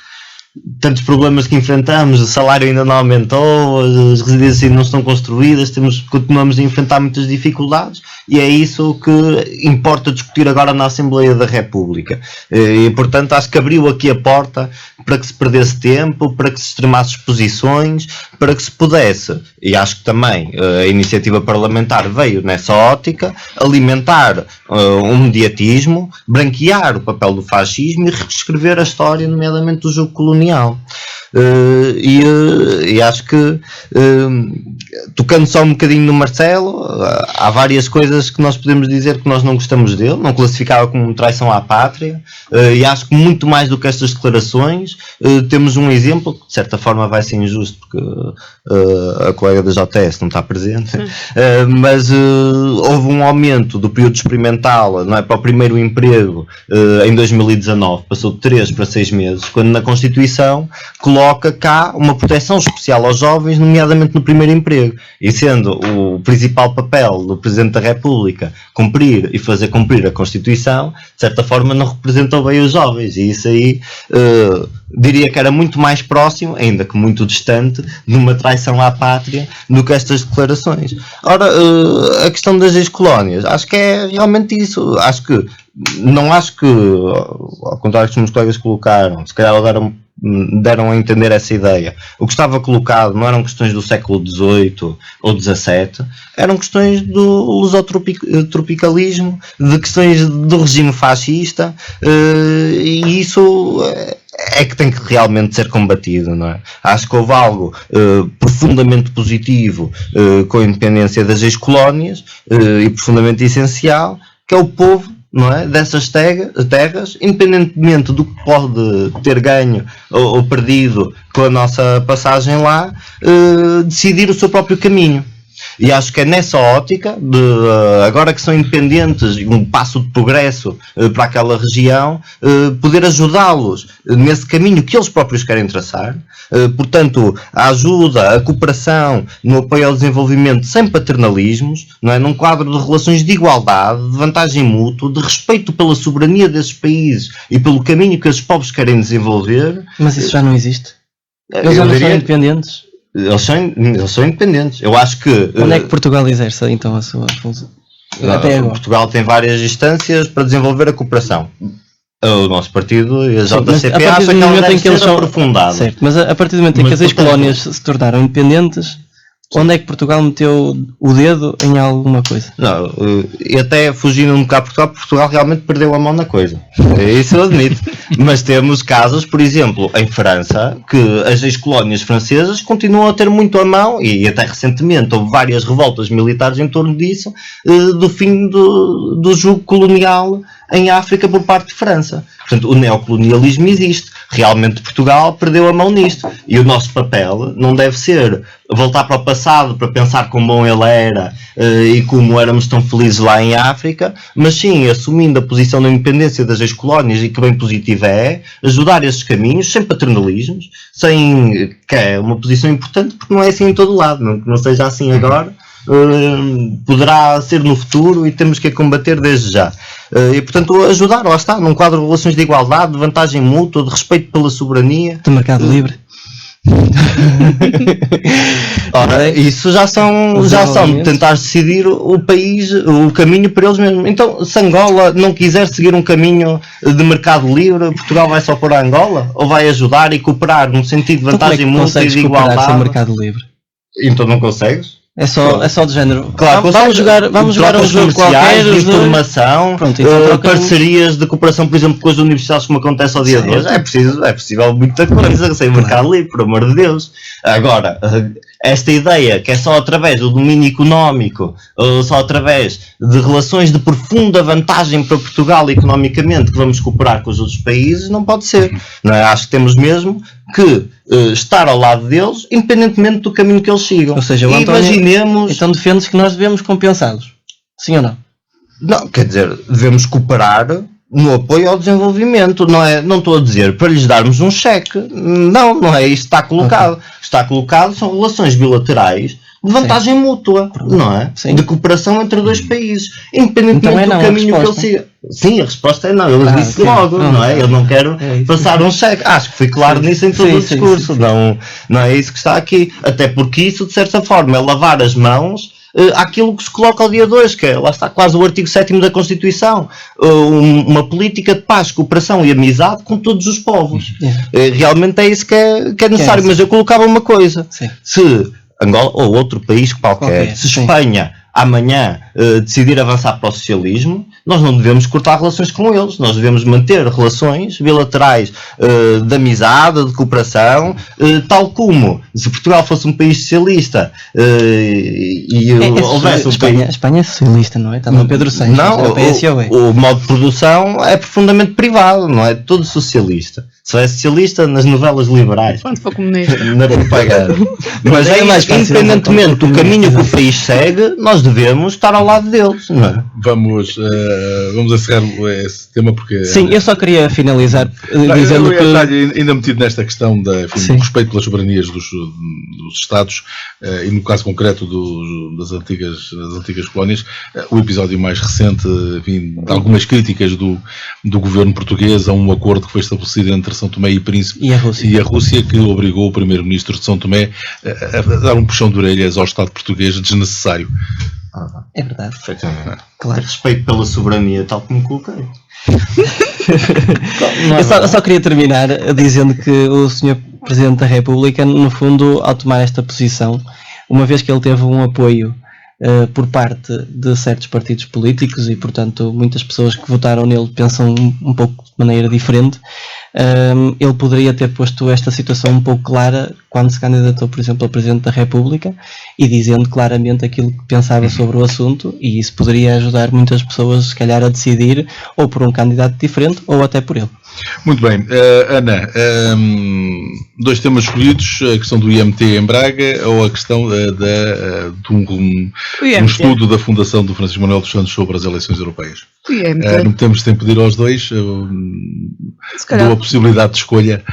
tantos problemas que enfrentamos, o salário ainda não aumentou, as residências não estão construídas, continuamos a enfrentar muitas dificuldades, e é isso que importa discutir agora na Assembleia da República. E, portanto, acho que abriu aqui a porta para que se perdesse tempo, para que se extremasse posições, para que se pudesse, e acho que também a iniciativa parlamentar veio nessa ótica, alimentar um mediatismo, branquear o papel do fascismo e reescrever a história, nomeadamente do jogo colonial. E acho que, tocando só um bocadinho no Marcelo, há várias coisas que nós podemos dizer que nós não gostamos dele, não classificava como traição à pátria, e acho que muito mais do que estas declarações, temos um exemplo que de certa forma vai ser injusto porque a colega da JS não está presente, mas houve um aumento do período experimental, não é, para o primeiro emprego em 2019, passou de 3 para 6 meses, quando na Constituição coloca cá uma proteção especial aos jovens, nomeadamente no primeiro emprego, e sendo o principal papel do Presidente da República cumprir e fazer cumprir a Constituição, de certa forma não representou bem os jovens, e isso aí diria que era muito mais próximo, ainda que muito distante, de uma traição à pátria do que estas declarações. Ora, a questão das ex-colónias, acho que é realmente isso. Acho que, ao contrário que os meus colegas colocaram, se calhar deram a entender essa ideia. O que estava colocado não eram questões do século XVIII ou XVII, eram questões do lusotropicalismo, de questões do regime fascista, e isso é que tem que realmente ser combatido, não é? Acho que houve algo profundamente positivo com a independência das ex-colónias e profundamente essencial, que é o povo, não é, dessas terras, independentemente do que pode ter ganho ou perdido com a nossa passagem lá, decidir o seu próprio caminho. E acho que é nessa ótica, agora que são independentes, um passo de progresso para aquela região, poder ajudá-los nesse caminho que eles próprios querem traçar. Portanto, a ajuda, a cooperação no apoio ao desenvolvimento sem paternalismos, não é? Num quadro de relações de igualdade, de vantagem mútua, de respeito pela soberania desses países e pelo caminho que esses povos querem desenvolver. Mas isso já não existe. Eles já não são independentes. Eles são independentes. Eu acho que... Onde é que Portugal exerce então a sua função? Até agora. Portugal tem várias instâncias para desenvolver a cooperação. O nosso partido e a JCP acha que ela deve ser aprofundada. Certo, mas a partir do momento em que as ex-colónias se tornaram independentes, onde é que Portugal meteu o dedo em alguma coisa? Não, e até fugindo um bocado de Portugal realmente perdeu a mão na coisa. Isso eu admito. Mas temos casos, por exemplo, em França, que as ex-colónias francesas continuam a ter muito a mão, e até recentemente houve várias revoltas militares em torno disso, do fim do jugo colonial em África por parte de França. Portanto, o neocolonialismo existe. Realmente Portugal perdeu a mão nisto. E o nosso papel não deve ser voltar para o passado para pensar quão bom ele era e como éramos tão felizes lá em África, mas sim, assumindo a posição da independência das ex-colónias, e que bem positiva é, ajudar esses caminhos, sem paternalismos, que é uma posição importante, porque não é assim em todo lado, não seja assim agora. Poderá ser no futuro e temos que a combater desde já. E portanto ajudar, lá está, num quadro de relações de igualdade, de vantagem mútua, de respeito pela soberania, de mercado livre. Ora, isso já são de tentar decidir o país, o caminho para eles mesmos. Então, se Angola não quiser seguir um caminho de mercado livre, Portugal vai só pôr a Angola? Ou vai ajudar e cooperar num sentido de vantagem mútua e de igualdade? Sem mercado livre? Então não consegues? É só de género. Claro, vamos jogar um jogo qualquer de informação, pronto, então parcerias de cooperação, por exemplo, com as universidades, como acontece ao dia de hoje. É possível muita coisa sem mercado livre, por amor de Deus. Agora, esta ideia que é só através do domínio económico, ou só através de relações de profunda vantagem para Portugal economicamente, que vamos cooperar com os outros países, não pode ser. Não é? Acho que temos mesmo que estar ao lado deles, independentemente do caminho que eles sigam. Ou seja, o António, imaginemos... Então defendes que nós devemos compensá-los? Sim ou não? Não, quer dizer, devemos cooperar no apoio ao desenvolvimento, não estou a dizer para lhes darmos um cheque, não é isso que está colocado. Está colocado são relações bilaterais de vantagem mútua, não é? Sim. De cooperação entre dois países, independentemente do caminho que ele siga. Sim, a resposta é não, ele disse logo, não é? Eu não quero passar um cheque. Acho que fui claro nisso em todo o discurso, não é isso que está aqui. Até porque isso, de certa forma, é lavar as mãos àquilo que se coloca ao dia 2, que é, lá está quase o artigo 7º da Constituição, uma política de paz, cooperação e amizade com todos os povos. Realmente é isso que é necessário, mas eu colocava uma coisa, se Angola ou outro país qualquer, se Espanha amanhã decidir avançar para o socialismo, nós não devemos cortar relações com eles, nós devemos manter relações bilaterais de amizade, de cooperação, tal como se Portugal fosse um país socialista houvesse um país... Espanha é socialista, não é? Está no Pedro Sánchez, o modo de produção é profundamente privado, não é todo socialista. Só é socialista nas novelas liberais. Quando for comunista. Na propaganda. Mas independentemente do caminho que o país segue, nós devemos estar ao lado deles, não é? Vamos encerrar esse tema porque... Sim, eu só queria finalizar dizendo que... Eu estou ainda metido nesta questão do respeito pelas soberanias dos Estados e no caso concreto das antigas colónias, o episódio mais recente, enfim, de algumas críticas do governo português a um acordo que foi estabelecido entre São Tomé e Príncipe e a Rússia, que obrigou o primeiro-ministro de São Tomé a dar um puxão de orelhas ao Estado português desnecessário. É verdade. Perfeitamente. Claro. Respeito pela soberania, tal como coloquei. Eu só queria terminar dizendo que o Sr. Presidente da República, no fundo, ao tomar esta posição, uma vez que ele teve um apoio por parte de certos partidos políticos e, portanto, muitas pessoas que votaram nele pensam um pouco de maneira diferente, ele poderia ter posto esta situação um pouco clara quando se candidatou, por exemplo, a Presidente da República e dizendo claramente aquilo que pensava sobre o assunto, e isso poderia ajudar muitas pessoas, se calhar, a decidir ou por um candidato diferente ou até por ele. Muito bem, Ana, dois temas escolhidos, a questão do IMT em Braga ou a questão de um estudo da Fundação do Francisco Manuel dos Santos sobre as eleições europeias. Não temos tempo de pedir aos dois, dou a possibilidade de escolha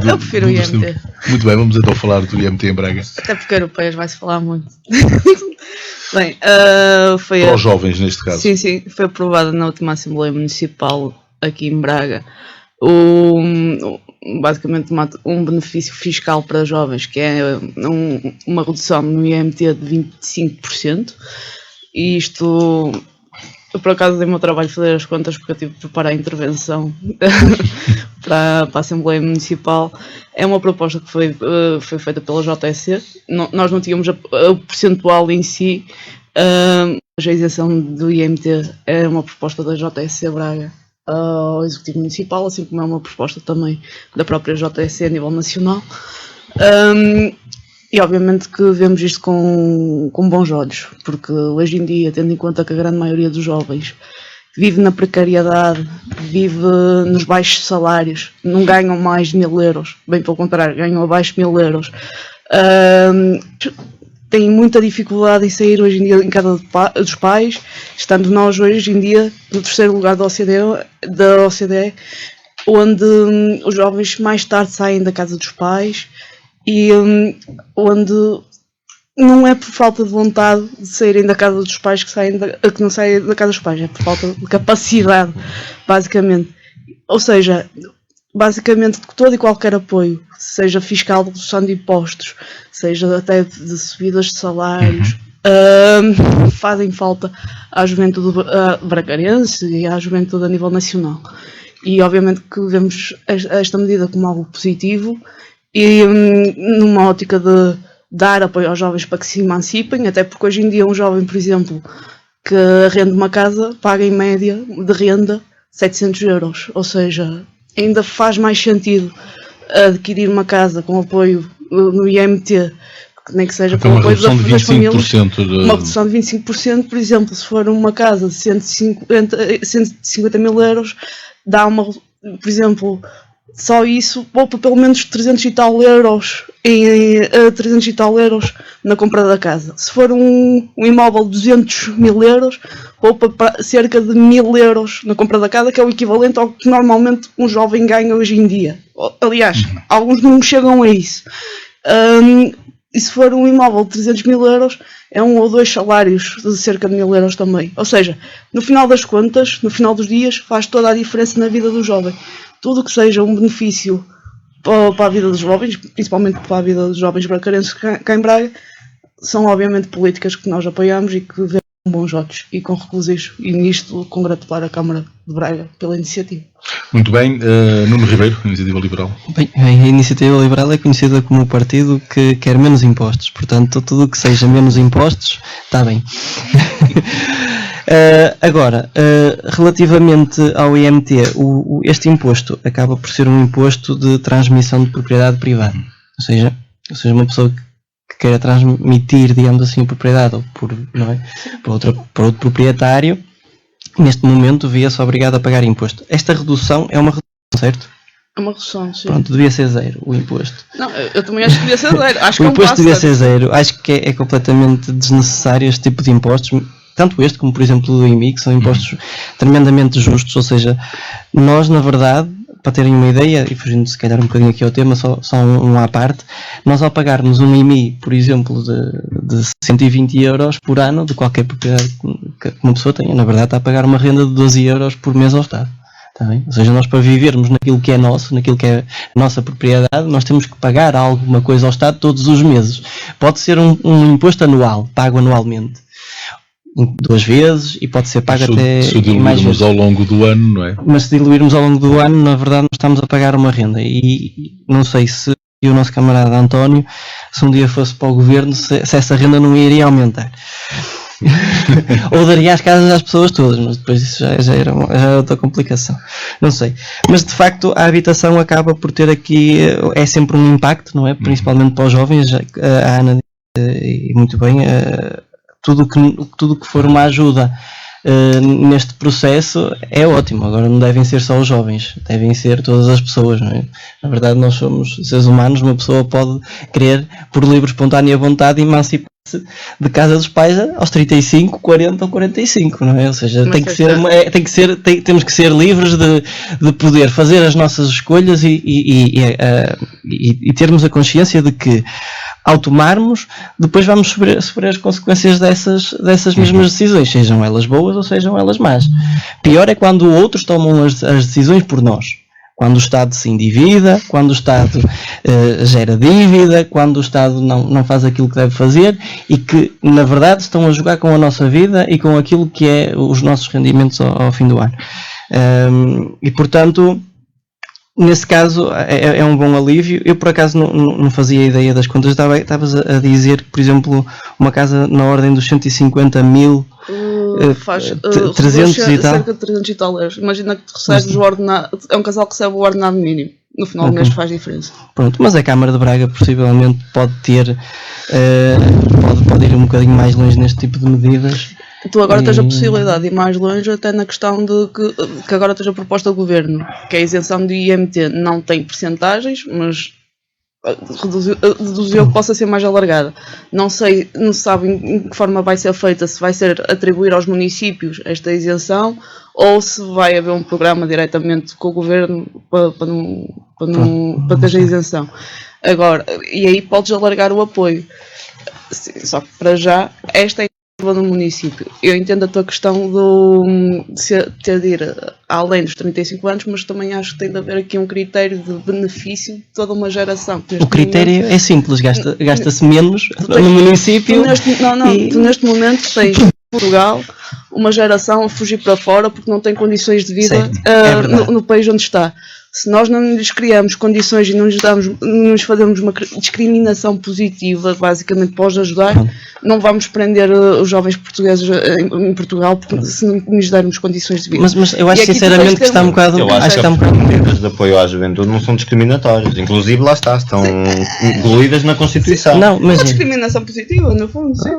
eu prefiro o IMT. Muito bem, vamos então falar do IMT em Braga. Até porque europeias vai-se falar muito. Bem, para os jovens neste caso. Sim, foi aprovada na última Assembleia Municipal aqui em Braga basicamente um benefício fiscal para jovens, que é uma redução no IMT de 25%. E isto, eu por acaso dei o meu trabalho de fazer as contas porque eu tive de preparar a intervenção para a Assembleia Municipal. É uma proposta que foi feita pela JSC. Nós não tínhamos o percentual em si, mas a isenção do IMT é uma proposta da JSC Braga ao Executivo Municipal, assim como é uma proposta também da própria JSC a nível nacional. E obviamente que vemos isto com bons olhos, porque hoje em dia, tendo em conta que a grande maioria dos jovens vive na precariedade, vive nos baixos salários, não ganham mais de 1.000 euros, bem pelo contrário, ganham abaixo de 1.000 euros, têm muita dificuldade em sair hoje em dia em casa dos pais, estando nós hoje em dia no terceiro lugar da OCDE, onde os jovens mais tarde saem da casa dos pais e onde não é por falta de vontade de saírem da casa dos pais que não saem da casa dos pais, é por falta de capacidade, basicamente. Ou seja, basicamente todo e qualquer apoio, seja fiscal, de redução de impostos, seja até de subidas de salários, fazem falta à juventude bracarense e à juventude a nível nacional. E obviamente que vemos esta medida como algo positivo e numa ótica de dar apoio aos jovens para que se emancipem, até porque hoje em dia um jovem, por exemplo, que arrenda uma casa, paga em média de renda 700 euros, ou seja, ainda faz mais sentido adquirir uma casa com apoio no IMT, nem que seja com apoio das famílias, uma redução de 25%, por exemplo, se for uma casa de 150 mil euros, dá uma, por exemplo, só isso poupa pelo menos 300 e tal euros na compra da casa. Se for um imóvel de 200 mil euros, poupa cerca de 1000 euros na compra da casa, que é o equivalente ao que normalmente um jovem ganha hoje em dia. Aliás, alguns não chegam a isso. E se for um imóvel de 300 mil euros, é 1 ou 2 salários de cerca de 1000 euros também. Ou seja, no final das contas, no final dos dias, faz toda a diferença na vida do jovem. Tudo que seja um benefício para a vida dos jovens, principalmente para a vida dos jovens bracarenses cá em Braga, são obviamente políticas que nós apoiamos e que vemos com bons olhos e com regozijo. E nisto congratular a Câmara de Braga pela iniciativa. Muito bem, Nuno Ribeiro, Iniciativa Liberal. Bem, a Iniciativa Liberal é conhecida como o partido que quer menos impostos, portanto tudo o que seja menos impostos está bem. Agora, relativamente ao IMT, este imposto acaba por ser um imposto de transmissão de propriedade privada, ou seja uma pessoa que queira transmitir, digamos assim, a propriedade ou para outro proprietário, neste momento via-se obrigado a pagar imposto. Esta redução é uma redução, certo? É uma redução, sim. Pronto, devia ser zero o imposto. Não, eu também acho que devia ser zero. Acho O que imposto é um devia passo, ser zero. Acho que é completamente desnecessário este tipo de impostos, tanto este como, por exemplo, o do IMI, que são impostos tremendamente justos. Ou seja, nós, na verdade, para terem uma ideia, e fugindo se calhar um bocadinho aqui ao tema, só um à parte, nós ao pagarmos um IMI, por exemplo, de 120 euros por ano, de qualquer propriedade que uma pessoa tenha, na verdade está a pagar uma renda de 12 euros por mês ao Estado. Tá bem? Ou seja, nós para vivermos naquilo que é nosso, naquilo que é a nossa propriedade, nós temos que pagar alguma coisa ao Estado todos os meses. Pode ser um imposto anual, pago anualmente, 2 vezes, e pode ser pago até se mais diluirmos vezes. ao longo do ano, não é? Mas se diluirmos ao longo do ano, na verdade, nós estamos a pagar uma renda. E não sei se o nosso camarada António, se um dia fosse para o governo, se essa renda não iria aumentar. Ou daria as casas às pessoas todas, mas depois isso já era outra complicação. Não sei. Mas de facto a habitação acaba por ter aqui, é sempre um impacto, não é? Principalmente para os jovens. A Ana e muito bem, tudo que for uma ajuda neste processo é ótimo. Agora não devem ser só os jovens, devem ser todas as pessoas, não é? Na verdade nós somos seres humanos, uma pessoa pode querer por livre, espontânea vontade emancipar-se de casa dos pais aos 35, 40 ou 45, não é? Ou seja, temos que ser livres de poder fazer as nossas escolhas e termos a consciência de que ao tomarmos, depois vamos sofrer as consequências dessas mesmas decisões, sejam elas boas ou sejam elas más. Pior é quando outros tomam as decisões por nós. Quando o Estado se endivida, quando o Estado gera dívida, quando o Estado não faz aquilo que deve fazer e que, na verdade, estão a jogar com a nossa vida e com aquilo que é os nossos rendimentos ao fim do ano. E, portanto, nesse caso, é um bom alívio. Eu, por acaso, não fazia ideia das contas. Estavas a dizer que, por exemplo, uma casa na ordem dos 150 mil... faz 300 e tal. Cerca de 300 e tal euros. Imagina que recebes o ordenado, é um casal que recebe o ordenado mínimo. No final do mês faz diferença. Pronto, mas a Câmara de Braga possivelmente pode ter, pode ir um bocadinho mais longe neste tipo de medidas. Tu agora tens a possibilidade de ir mais longe até na questão de que agora tens a proposta do Governo, que é a isenção do IMT. Não tem percentagens, mas deduziu que possa ser mais alargada. Não sabem em que forma vai ser feita, se vai ser atribuir aos municípios esta isenção ou se vai haver um programa diretamente com o Governo para ter a isenção. Agora, e aí podes alargar o apoio. Só que para já, esta é do município. Eu entendo a tua questão de ter de ir além dos 35 anos, mas também acho que tem de haver aqui um critério de benefício de toda uma geração. O critério é simples, gasta-se menos no município. Tu neste momento tens em Portugal uma geração a fugir para fora porque não tem condições de vida no país onde está. Se nós não lhes criamos condições e não lhes fazemos uma discriminação positiva, basicamente para os ajudar, não vamos prender os jovens portugueses em Portugal se não lhes dermos condições de vida. Mas eu acho sinceramente que está um bocado... Eu acho que as medidas de apoio à juventude não são discriminatórias. Inclusive, lá está, estão incluídas na Constituição. Não, mas uma discriminação positiva, no fundo, sim.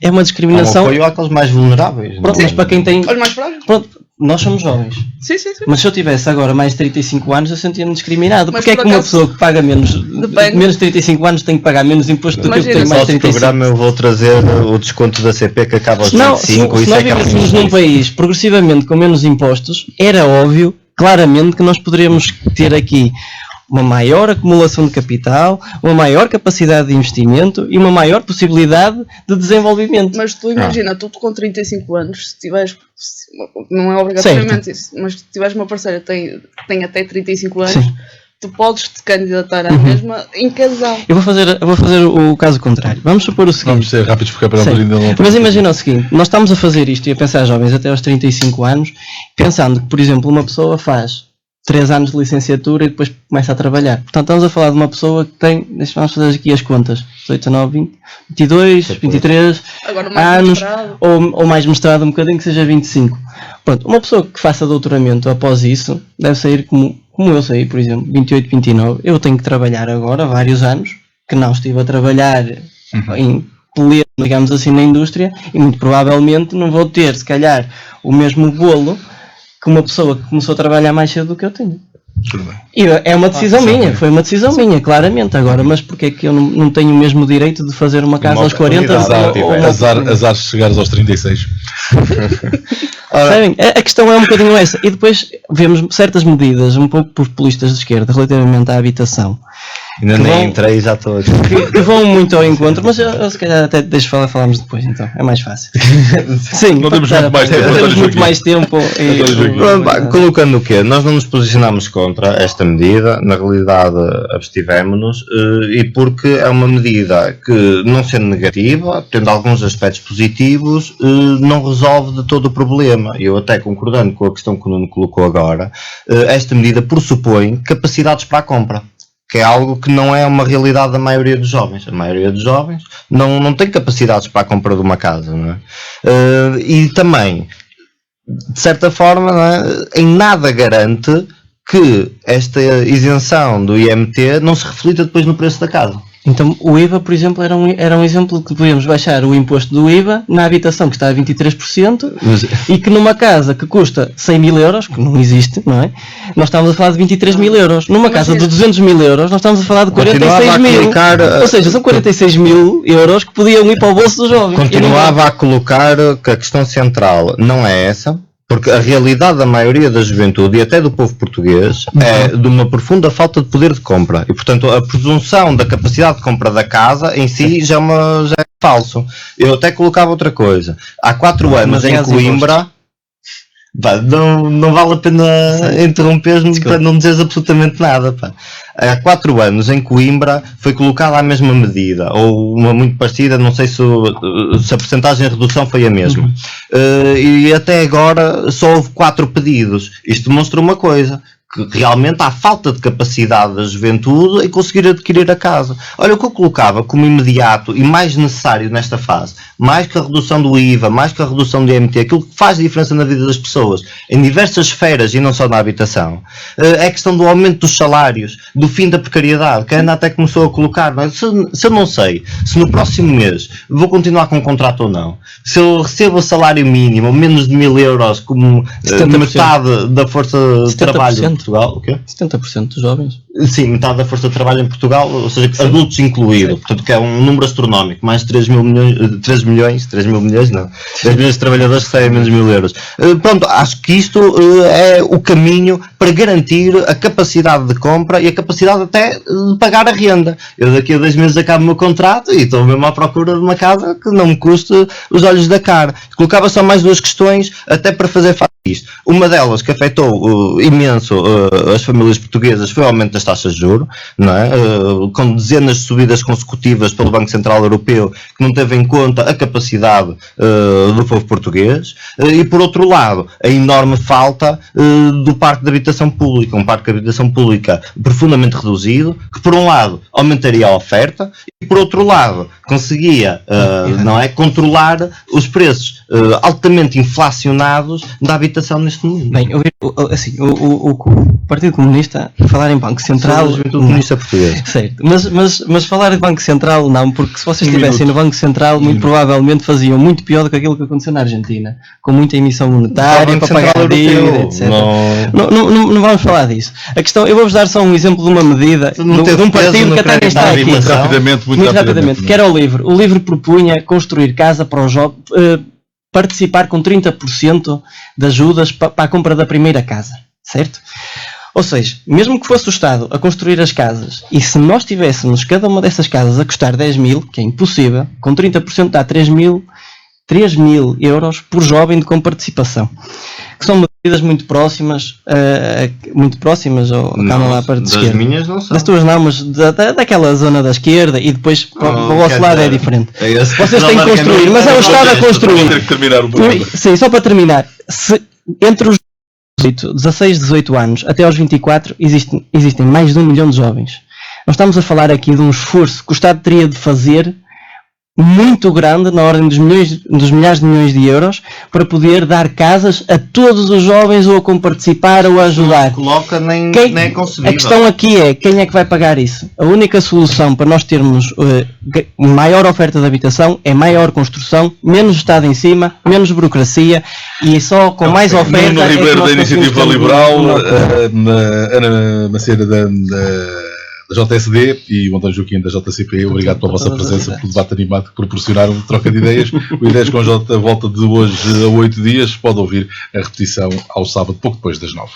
É uma discriminação... É um apoio àqueles mais vulneráveis. Pronto, mas para quem tem... Olha, mais frágil. Pronto, nós somos jovens. Sim. Mas se eu tivesse agora mais de 35 anos, eu sentia-me discriminado. Mas Porque é por que uma acaso- pessoa que paga menos de 35 anos tem que pagar menos imposto do que eu que tenho No mais de nosso 35? programa eu vou trazer o desconto da CP que acaba aos Não, 25. se Isso nós é que é uma vivêssemos num injustiça. país progressivamente com menos impostos, era óbvio, claramente, que nós poderíamos ter aqui uma maior acumulação de capital, uma maior capacidade de investimento e uma maior possibilidade de desenvolvimento. Mas tu imagina, tu com 35 anos, se tiveres, não é obrigatoriamente isso, mas se tiveres uma parceira que tem até 35 anos, Sim. tu podes te candidatar à mesma em casal. Eu vou fazer o caso contrário. Vamos supor o seguinte. Vamos ser rápidos porque a Sim. Pedro ainda não. Mas imagina o seguinte, nós estamos a fazer isto e a pensar jovens até aos 35 anos, pensando que, por exemplo, uma pessoa faz 3 anos de licenciatura e depois começa a trabalhar. Portanto, estamos a falar de uma pessoa que tem, vamos fazer aqui as contas, 18, 19, 20, 22, 23 Agora mais anos, mestrado. ou mais mestrado um bocadinho, que seja 25. Pronto, uma pessoa que faça doutoramento após isso, deve sair como eu saí, por exemplo, 28, 29. Eu tenho que trabalhar agora vários anos, que não estive a trabalhar em pleno, digamos assim, na indústria, e muito provavelmente não vou ter, se calhar, o mesmo bolo que uma pessoa que começou a trabalhar mais cedo do que eu tenho. Tudo bem. E é uma decisão minha, foi uma decisão minha, claramente. Agora, mas porque é que eu não tenho o mesmo direito de fazer uma casa Uma aos 40? Azar de chegares aos 36. Sabem? A questão é um bocadinho essa. E depois vemos certas medidas, um pouco populistas de esquerda, relativamente à habitação, Ainda que nem vão- entrei já estou. que vão muito ao encontro, mas eu se calhar até deixo falarmos depois, então, é mais fácil. Sim, Não temos muito mais tempo, não temos António muito Joaquim. mais tempo. Pronto, pá, colocando o quê? Nós não nos posicionámos contra esta medida, na realidade abstivemos-nos, e porque é uma medida que, não sendo negativa, tendo alguns aspectos positivos, não resolve de todo o problema. Eu até concordando com a questão que o Nuno colocou agora, esta medida pressupõe capacidades para a compra, que é algo que não é uma realidade da maioria dos jovens. A maioria dos jovens não tem capacidades para a compra de uma casa, não é? E também, de certa forma, não é, em nada garante que esta isenção do IMT não se reflita depois no preço da casa. Então o IVA, por exemplo, era um exemplo que podíamos baixar o imposto do IVA na habitação que está a 23% e que numa casa que custa 100 mil euros, que não existe, não é? Nós estamos a falar de 23 mil euros. Numa casa de 200 mil euros, nós estamos a falar de 46 mil. Ou seja, são 46 mil euros que podiam ir para o bolso dos jovens. Continuava a colocar que a questão central não é essa, porque a realidade da maioria da juventude e até do povo português é de uma profunda falta de poder de compra. E, portanto, a presunção da capacidade de compra da casa em si já é falso. Eu até colocava outra coisa. Há 4 anos em Coimbra... Pá, não vale a pena interromper-me para não dizeres absolutamente nada. Pá. Há 4 anos em Coimbra foi colocada a mesma medida, ou uma muito parecida, não sei se a percentagem de redução foi a mesma. E até agora só houve 4 pedidos. Isto demonstra uma coisa, que realmente há falta de capacidade da juventude em conseguir adquirir a casa. Olha, o que eu colocava como imediato e mais necessário nesta fase, mais que a redução do IVA, mais que a redução do IMT, aquilo que faz diferença na vida das pessoas, em diversas esferas e não só na habitação, é a questão do aumento dos salários, do fim da precariedade, que ainda até começou a colocar. Mas se eu não sei se no próximo mês vou continuar com um contrato ou não, se eu recebo o salário mínimo, ou menos de 1000 euros, como 70%. metade da força de 70%. trabalho em Portugal, o quê? 70% dos jovens. Sim, metade da força de trabalho em Portugal, ou seja, adultos incluído, portanto que é um número astronómico, mais de 3 mil milhões de trabalhadores que recebem menos de 1000 euros. Pronto, acho que isto é o caminho para garantir a capacidade de compra e a capacidade até de pagar a renda. Eu daqui a 2 meses acabo o meu contrato e estou mesmo à procura de uma casa que não me custe os olhos da cara. Colocava só mais 2 questões até para fazer face a isto. Uma delas que afetou imenso as famílias portuguesas foi o aumento das taxas de juros, não é? Com dezenas de subidas consecutivas pelo Banco Central Europeu, que não teve em conta a capacidade do povo português, e por outro lado, a enorme falta do parque de habitação pública, um parque de habitação pública profundamente reduzido, que por um lado aumentaria a oferta, e por outro lado conseguia não é, controlar os preços altamente inflacionados da habitação neste momento. Bem, assim, o Partido Comunista, falar em Banco Central. Sou do comunista português. Certo, mas falar de Banco Central não, porque se vocês estivessem no Banco Central, muito minuto. provavelmente faziam muito pior do que aquilo que aconteceu na Argentina, com muita emissão monetária, para pagar a dívida, etc. Não vamos falar disso. A questão, eu vou-vos dar só um exemplo de uma medida de um partido que até nem está aqui. Muito rapidamente. Que era o LIVRE. O LIVRE propunha construir casa para os jovens, participar com 30% de ajudas para a compra da primeira casa, certo? Ou seja, mesmo que fosse o Estado a construir as casas, e se nós tivéssemos cada uma dessas casas a custar 10 mil, que é impossível, com 30% dá 3 mil euros por jovem com participação. Que são medidas muito próximas, ou calma lá para das minhas não são. Das tuas não, mas daquela zona da esquerda, e depois para o vosso lado é diferente. Vocês têm que construir, mas é o Estado a construir. Ter que terminar o programa. Sim, só para terminar. Entre os 16, 18 anos até aos 24 existem mais de 1 milhão de jovens. Nós estamos a falar aqui de um esforço que o Estado teria de fazer muito grande, na ordem dos milhares de milhões de euros, para poder dar casas a todos os jovens, ou a comparticipar, ou a ajudar. Coloca nem é concebível. A questão aqui é, quem é que vai pagar isso? A única solução para nós termos maior oferta de habitação é maior construção, menos Estado em cima, menos burocracia, e só com mais oferta... Nuno Ribeiro da Iniciativa Liberal, Ana Maceira da JSD e o António Joaquim da JCP, obrigado pela vossa presença, pelo debate animado que proporcionaram, troca de ideias. O Ideias com J volta de hoje a 8 dias, pode ouvir a repetição ao sábado, pouco depois das 9.